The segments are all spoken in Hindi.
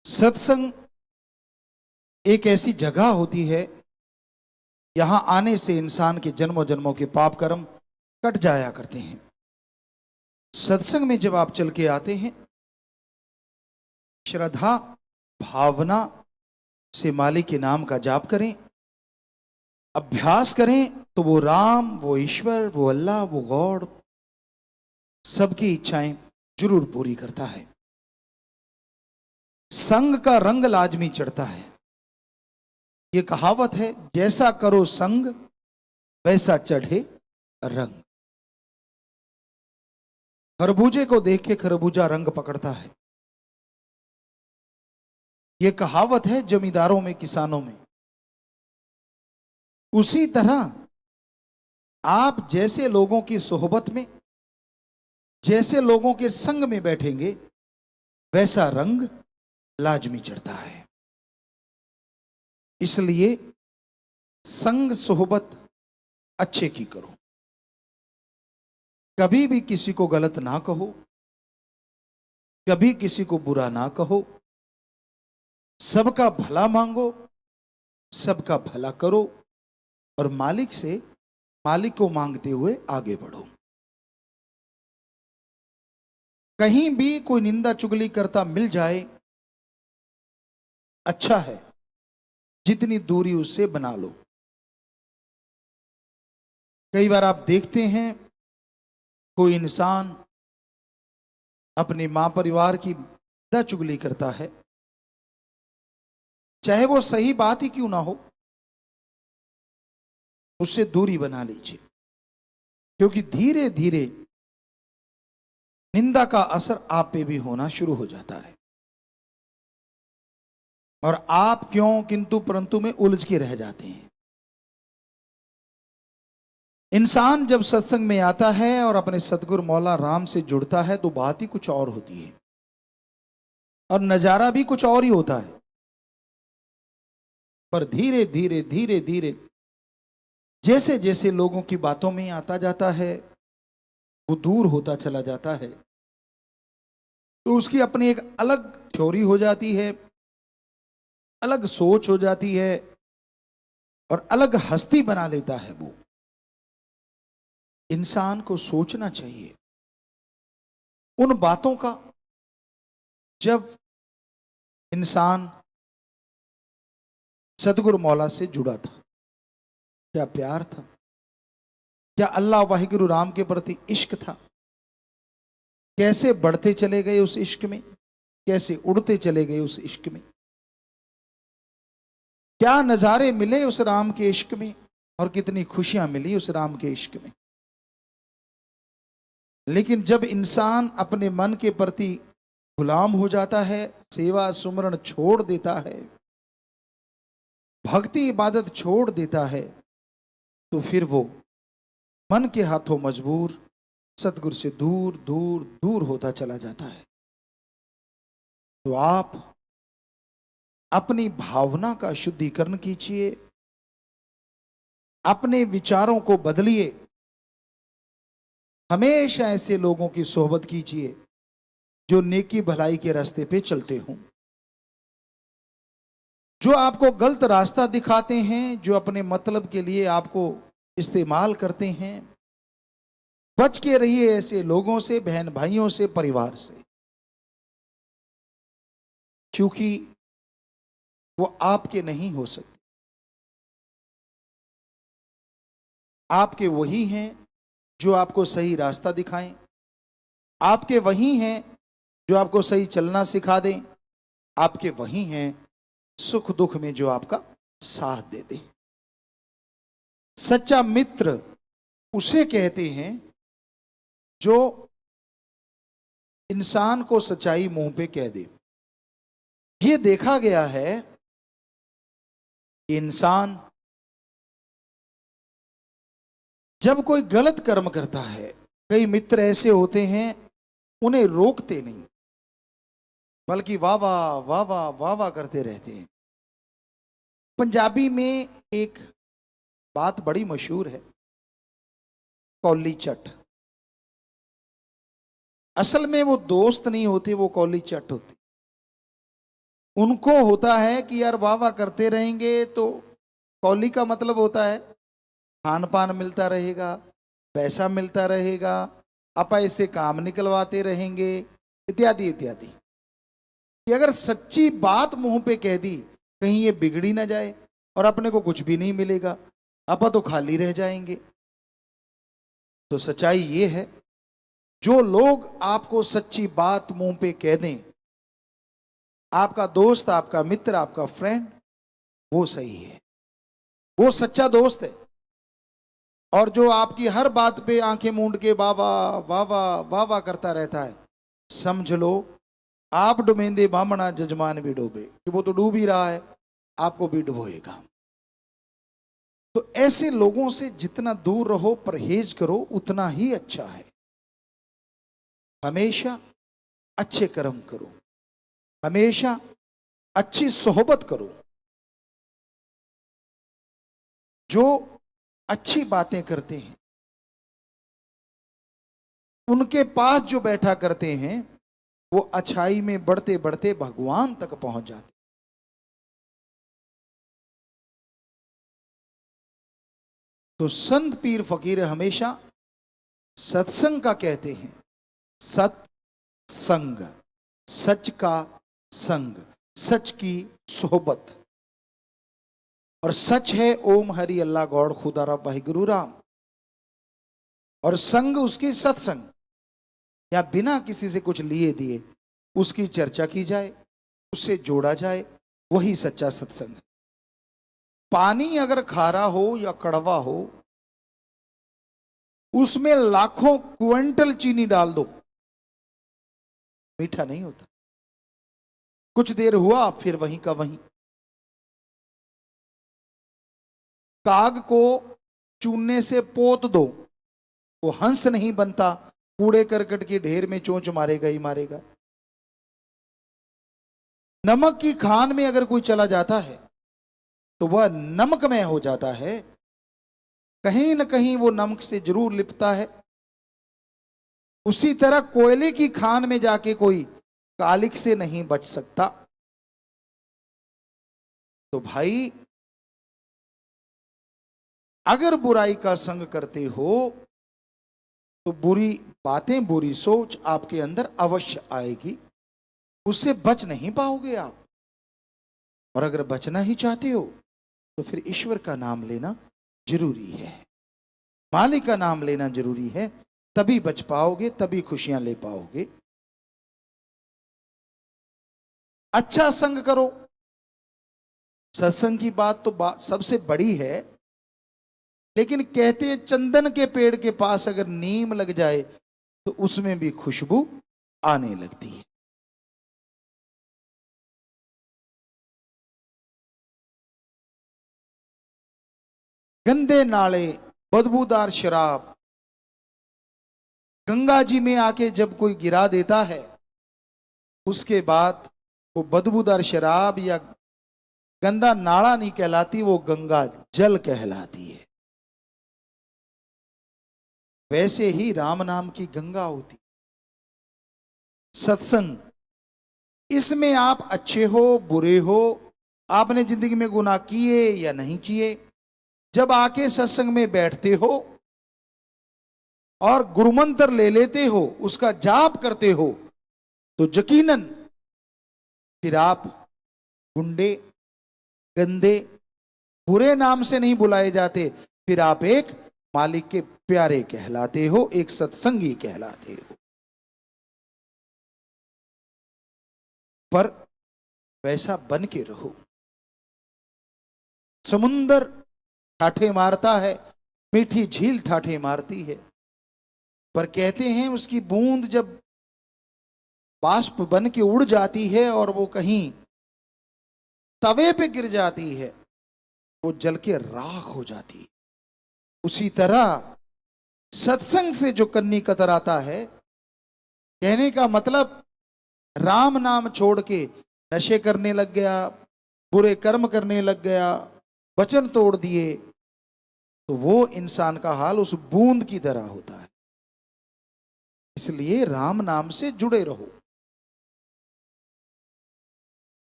सत्संग एक ऐसी जगह होती है, यहां आने से इंसान के जन्मों जन्मों के पाप कर्म कट जाया करते हैं। सत्संग में जब आप चल के आते हैं, श्रद्धा भावना से मालिक के नाम का जाप करें, अभ्यास करें, तो वो राम, वो ईश्वर, वो अल्लाह, वो गॉड सबकी इच्छाएं जरूर पूरी करता है। संग का रंग लाजमी चढ़ता है। ये कहावत है, जैसा करो संग वैसा चढ़े रंग। खरबूजे को देख के खरबूजा रंग पकड़ता है। यह कहावत है जमींदारों में, किसानों में। उसी तरह आप जैसे लोगों की सोहबत में, जैसे लोगों के संग में बैठेंगे, वैसा रंग लाजमी चढ़ता है। इसलिए संग सोहबत अच्छे की करो। कभी भी किसी को गलत ना कहो, कभी किसी को बुरा ना कहो। सबका भला मांगो, सबका भला करो और मालिक को मांगते हुए आगे बढ़ो। कहीं भी कोई निंदा चुगली करता मिल जाए, अच्छा है, जितनी दूरी उससे बना लो। कई बार आप देखते हैं, कोई इंसान अपने मां परिवार की निंदा चुगली करता है, चाहे वो सही बात ही क्यों ना हो, उससे दूरी बना लीजिए। क्योंकि धीरे धीरे निंदा का असर आप पे भी होना शुरू हो जाता है और आप क्यों किंतु परंतु में उलझ के रह जाते हैं। इंसान जब सत्संग में आता है और अपने सतगुरु मौला राम से जुड़ता है, तो बात ही कुछ और होती है और नजारा भी कुछ और ही होता है। पर धीरे धीरे धीरे धीरे जैसे जैसे लोगों की बातों में आता जाता है, वो दूर होता चला जाता है, तो उसकी अपनी एक अलग थ्योरी हो जाती है, अलग सोच हो जाती है और अलग हस्ती बना लेता है वो। इंसान को सोचना चाहिए उन बातों का, जब इंसान सतगुरु मौला से जुड़ा था। क्या प्यार था, क्या अल्लाह वाहिगुरु राम के प्रति इश्क था। कैसे बढ़ते चले गए उस इश्क में, कैसे उड़ते चले गए उस इश्क में। क्या नजारे मिले उस राम के इश्क में और कितनी खुशियां मिली उस राम के इश्क में। लेकिन जब इंसान अपने मन के प्रति गुलाम हो जाता है, सेवा सुमरण छोड़ देता है, भक्ति इबादत छोड़ देता है, तो फिर वो मन के हाथों मजबूर सतगुरु से दूर दूर दूर होता चला जाता है। तो आप अपनी भावना का शुद्धिकरण कीजिए, अपने विचारों को बदलिए। हमेशा ऐसे लोगों की सोहबत कीजिए जो नेकी भलाई के रास्ते पे चलते हों, जो आपको गलत रास्ता दिखाते हैं, जो अपने मतलब के लिए आपको इस्तेमाल करते हैं। बच के रहिए ऐसे लोगों से, बहन भाइयों से, परिवार से, क्योंकि वो आपके नहीं हो सकते। आपके वही हैं जो आपको सही रास्ता दिखाएं, आपके वही हैं जो आपको सही चलना सिखा दें, आपके वही हैं सुख दुख में जो आपका साथ दे दे। सच्चा मित्र उसे कहते हैं जो इंसान को सच्चाई मुंह पे कह दे। ये देखा गया है कि इंसान जब कोई गलत कर्म करता है, कई मित्र ऐसे होते हैं, उन्हें रोकते नहीं, बल्कि वाह वाह वाह वाह वाह वाह करते रहते हैं। पंजाबी में एक बात बड़ी मशहूर है, कौली चट। असल में वो दोस्त नहीं होते, वो कौली चट होते। उनको होता है कि यार वाह वाह करते रहेंगे तो कौली का मतलब होता है खान पान मिलता रहेगा, पैसा मिलता रहेगा, अपा इससे काम निकलवाते रहेंगे, इत्यादि इत्यादि। कि अगर सच्ची बात मुंह पे कह दी कहीं ये बिगड़ी ना जाए और अपने को कुछ भी नहीं मिलेगा, अपा तो खाली रह जाएंगे। तो सच्चाई ये है, जो लोग आपको सच्ची बात मुंह पे कह दें, आपका दोस्त, आपका मित्र, आपका फ्रेंड, वो सही है, वो सच्चा दोस्त है। और जो आपकी हर बात पे आंखें मूंद के वाह वाह वाह वाह वाह वाह करता रहता है, समझ लो आप डुबेंदे बामणा जजमान भी डूबे, कि वो तो डूब ही रहा है, आपको भी डुबोएगा। तो ऐसे लोगों से जितना दूर रहो, परहेज करो, उतना ही अच्छा है। हमेशा अच्छे कर्म करो, हमेशा अच्छी सोहबत करो। जो अच्छी बातें करते हैं उनके पास जो बैठा करते हैं वो अच्छाई में बढ़ते बढ़ते भगवान तक पहुंच जाते। तो संत पीर फकीर हमेशा सत्संग का कहते हैं, सत्संग, सच का संग, सच की सोहबत। और सच है ओम हरि अल्लाह गौड़ खुदा रब भाई गुरु राम, और संग उसकी सत्संग, या बिना किसी से कुछ लिए दिए उसकी चर्चा की जाए, उससे जोड़ा जाए, वही सच्चा सत्संग है। पानी अगर खारा हो या कड़वा हो, उसमें लाखों क्विंटल चीनी डाल दो, मीठा नहीं होता। कुछ देर हुआ फिर वहीं का वहीं। काग को चूने से पोत दो, वो हंस नहीं बनता, कूड़े करकट के ढेर में चोंच मारेगा ही मारेगा। नमक की खान में अगर कोई चला जाता है तो वह नमकमय हो जाता है, कहीं न कहीं वो नमक से जरूर लिपटा है। उसी तरह कोयले की खान में जाके कोई कालिक से नहीं बच सकता। तो भाई अगर बुराई का संग करते हो तो बुरी बातें, बुरी सोच आपके अंदर अवश्य आएगी, उससे बच नहीं पाओगे आप। और अगर बचना ही चाहते हो तो फिर ईश्वर का नाम लेना जरूरी है, मालिक का नाम लेना जरूरी है, तभी बच पाओगे, तभी खुशियां ले पाओगे। अच्छा संग करो। सत्संग की बात तो सबसे बड़ी है, लेकिन कहते हैं चंदन के पेड़ के पास अगर नीम लग जाए तो उसमें भी खुशबू आने लगती है। गंदे नाले, बदबूदार शराब गंगा जी में आके जब कोई गिरा देता है, उसके बाद वो बदबूदार शराब या गंदा नाला नहीं कहलाती, वो गंगा जल कहलाती है। वैसे ही राम नाम की गंगा होती सत्संग। इसमें आप अच्छे हो बुरे हो, आपने जिंदगी में गुनाह किए या नहीं किए, जब आके सत्संग में बैठते हो और गुरुमंत्र ले लेते हो, उसका जाप करते हो, तो यकीनन फिर आप गुंडे, गंदे, बुरे नाम से नहीं बुलाए जाते, फिर आप एक मालिक के प्यारे कहलाते हो, एक सत्संगी कहलाते हो। पर वैसा बन के रहो। समुंदर ठाठे मारता है, मीठी झील ठाठे मारती है, पर कहते हैं उसकी बूंद जब बाष्प बन के उड़ जाती है और वो कहीं तवे पे गिर जाती है, वो जल के राख हो जाती है। उसी तरह सत्संग से जो कन्नी कतराता है, कहने का मतलब राम नाम छोड़ के नशे करने लग गया, बुरे कर्म करने लग गया, वचन तोड़ दिए, तो वो इंसान का हाल उस बूंद की तरह होता है। इसलिए राम नाम से जुड़े रहो।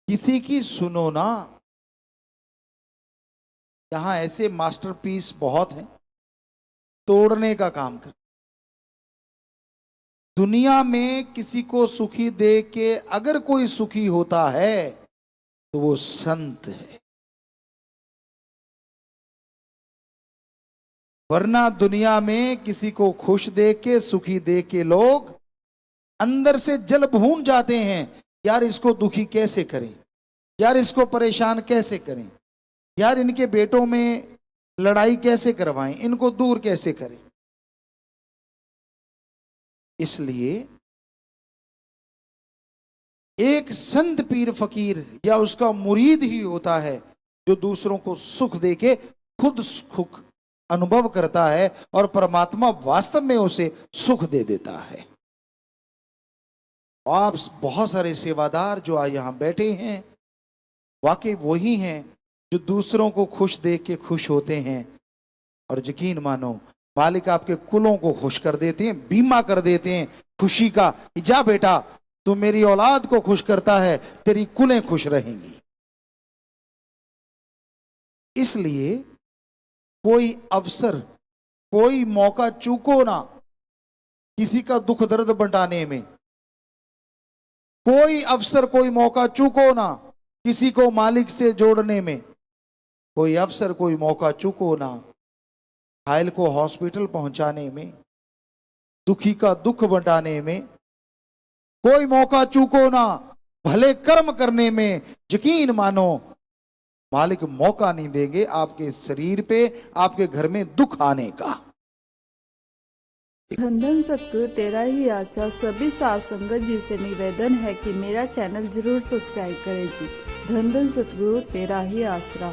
किसी की सुनो ना। यहां ऐसे मास्टरपीस बहुत हैं, तोड़ने का काम कर। दुनिया में किसी को सुखी दे के अगर कोई सुखी होता है तो वो संत है, वरना दुनिया में किसी को खुश दे के सुखी दे के लोग अंदर से जल भून जाते हैं। यार इसको दुखी कैसे करें, यार इसको परेशान कैसे करें, यार इनके बेटों में लड़ाई कैसे करवाएं, इनको दूर कैसे करें। इसलिए एक संत पीर फकीर या उसका मुरीद ही होता है जो दूसरों को सुख देके खुद सुख अनुभव करता है और परमात्मा वास्तव में उसे सुख दे देता है। आप बहुत सारे सेवादार जो आज यहां बैठे हैं, वाकई वही हैं जो दूसरों को खुश देख के खुश होते हैं। और यकीन मानो मालिक आपके कुलों को खुश कर देते हैं, बीमा कर देते हैं खुशी का कि जा बेटा तू मेरी औलाद को खुश करता है, तेरी कुलें खुश रहेंगी। इसलिए कोई अवसर, कोई मौका चूको ना किसी का दुख दर्द बंटाने में। कोई अवसर, कोई मौका चूको ना किसी को मालिक से जोड़ने में। कोई अवसर, कोई मौका चूको ना घायल को हॉस्पिटल पहुंचाने में, दुखी का दुख बंटाने में। कोई मौका चूको ना भले कर्म करने में। यकीन मानो मालिक मौका नहीं देंगे आपके शरीर पे, आपके घर में दुख आने का। धन धन सतगुरु तेरा ही आशा सभी साध संगत जी से निवेदन है कि मेरा चैनल जरूर सब्सक्राइब करें जी। धन धन सतगुरु तेरा ही आसरा।